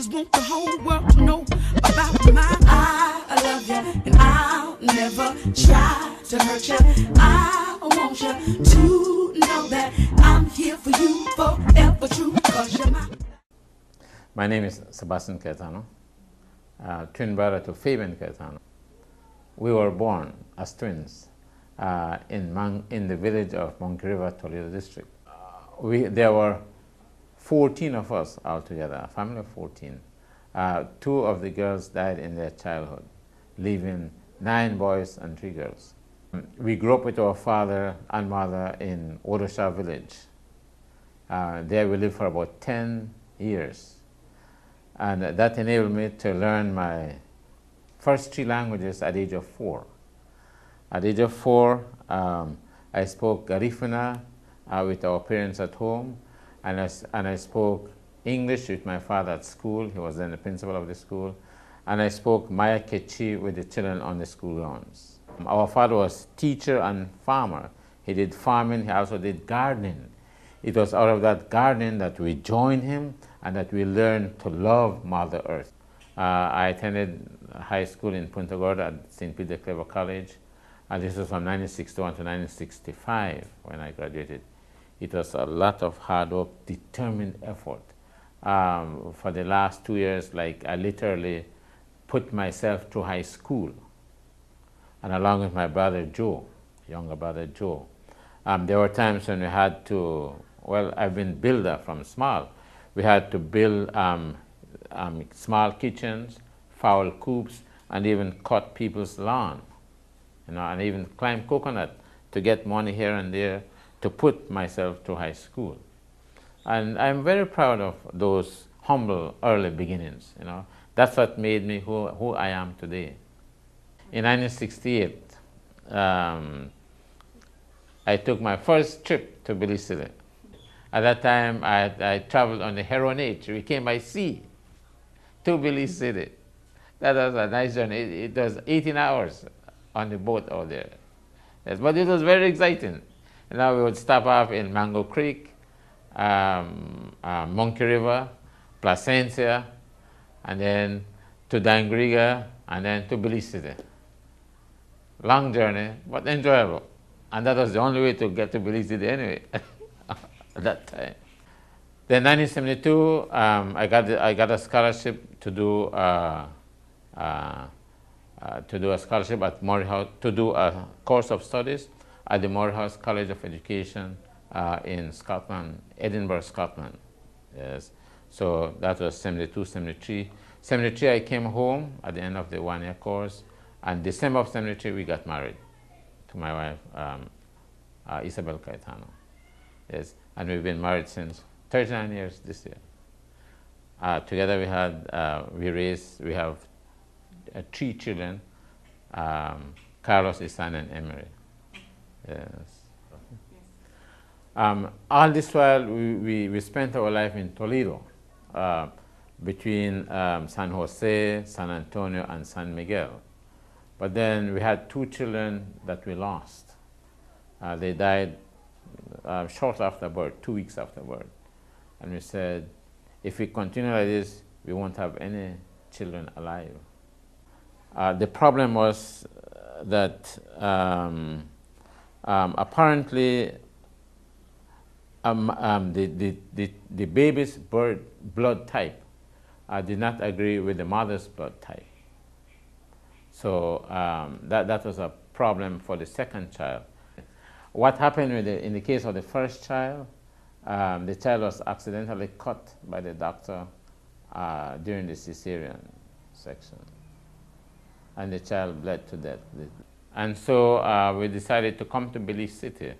just want the whole world to know about I love you, and I'll never try to hurt you. I want you to know that I'm here for you forever true, 'cause you're my... My name is Sebastian Cayetano, twin brother to Fabian Cayetano. We were born as twins in the village of Monkey River, Toledo district. There were 14 of us altogether, a family of 14. 2 of the girls died in their childhood, leaving 9 boys and 3 girls. We grew up with our father and mother in Odosha village. There we lived for about 10 years. And that enabled me to learn my first 3 languages at the age of 4. At the age of 4, I spoke Garifuna with our parents at home, and I spoke English with my father at school. He was then the principal of the school. And I spoke Maya Kechi with the children on the school grounds. Our father was teacher and farmer. He did farming, he also did gardening. It was out of that gardening that we joined him and that we learned to love Mother Earth. I attended high school in Punta Gorda at St. Peter Clever College, and this was from 1961 to 1965 when I graduated. It was a lot of hard work, determined effort. For the last 2 years, I literally put myself through high school, and along with my brother Joe, younger brother Joe. There were times when we had to, well, I've been builder from small. We had to build small kitchens, fowl coops, and even cut people's lawn, and even climb coconut to get money here and there to put myself through high school. And I'm very proud of those humble early beginnings. That's what made me who I am today. In 1968, I took my first trip to Belize City. At that time, I traveled on the Heron H. We came by sea to Belize City. That was a nice journey. It was 18 hours on the boat out there. Yes, but it was very exciting. And now we would stop off in Mango Creek, Monkey River, Placencia, and then to Dangriga, and then to Belize City. Long journey, but enjoyable. And that was the only way to get to Belize City anyway at that time. Then 1972, I got a scholarship to do a scholarship at Morehouse, to do a course of studies at the Morehouse College of Education in Scotland, Edinburgh, Scotland. Yes. So that was 72, 73. 73, I came home at the end of the 1-year course, and December of 73, we got married to my wife, Isabel Cayetano. Yes, and we've been married since 39 years this year. Together we have 3 children, Carlos, Isan, and Emery. Yes. All this while, we spent our life in Toledo, between San Jose, San Antonio, and San Miguel. But then we had 2 children that we lost. They died short after birth, 2 weeks after birth. And we said, if we continue like this, we won't have any children alive. The problem was that apparently the baby's blood type did not agree with the mother's blood type. So that was a problem for the second child. What happened in the case of the first child, the child was accidentally cut by the doctor during the cesarean section, and the child bled to death. And so we decided to come to Belize City,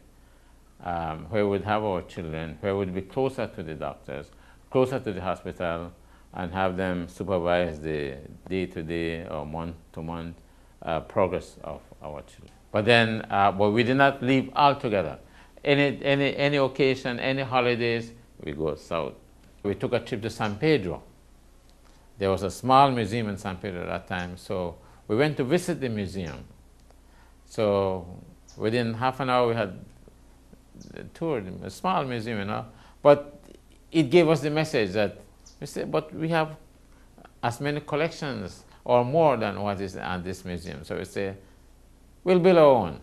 where we'd have our children, where we'd be closer to the doctors, closer to the hospital, and have them supervise the day-to-day or month-to-month progress of our children. But then, but we did not leave altogether. Any occasion, any holidays, we go south. We took a trip to San Pedro. There was a small museum in San Pedro at that time, so we went to visit the museum. So within half an hour, we had toured a small museum, But it gave us the message that we said, but we have as many collections or more than what is at this museum. So we say, we'll build our own.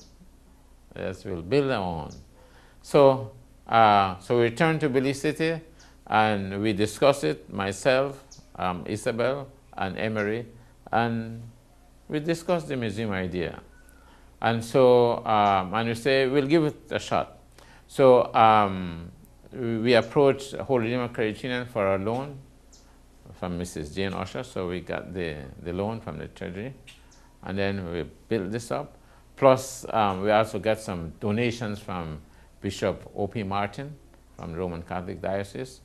Yes, we'll build our own. So, so we returned to Belize City and we discussed it, myself, Isabel, and Emery, and we discussed the museum idea. And so, and we say, we'll give it a shot. So we approached Holy Redeemer Credit Union for a loan from Mrs. Jane Usher, so we got the loan from the Treasury, and then we built this up. Plus, we also got some donations from Bishop O.P. Martin from the Roman Catholic Diocese.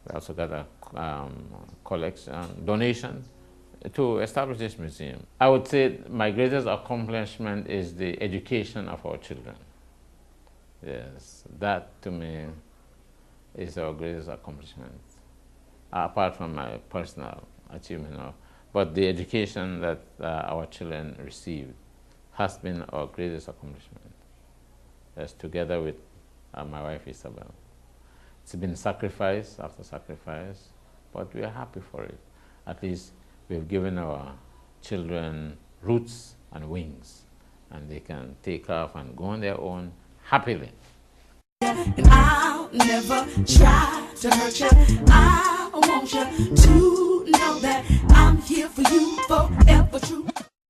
We also got a donation to establish this museum. I would say my greatest accomplishment is the education of our children. Yes, that to me is our greatest accomplishment, apart from my personal achievement. But the education that our children received has been our greatest accomplishment. Yes, together with my wife Isabel. It's been sacrifice after sacrifice, but we are happy for it. At least we've given our children roots and wings, and they can take off and go on their own happily. And I'll never try to hurt you. I want you to know that I'm here for you forever true.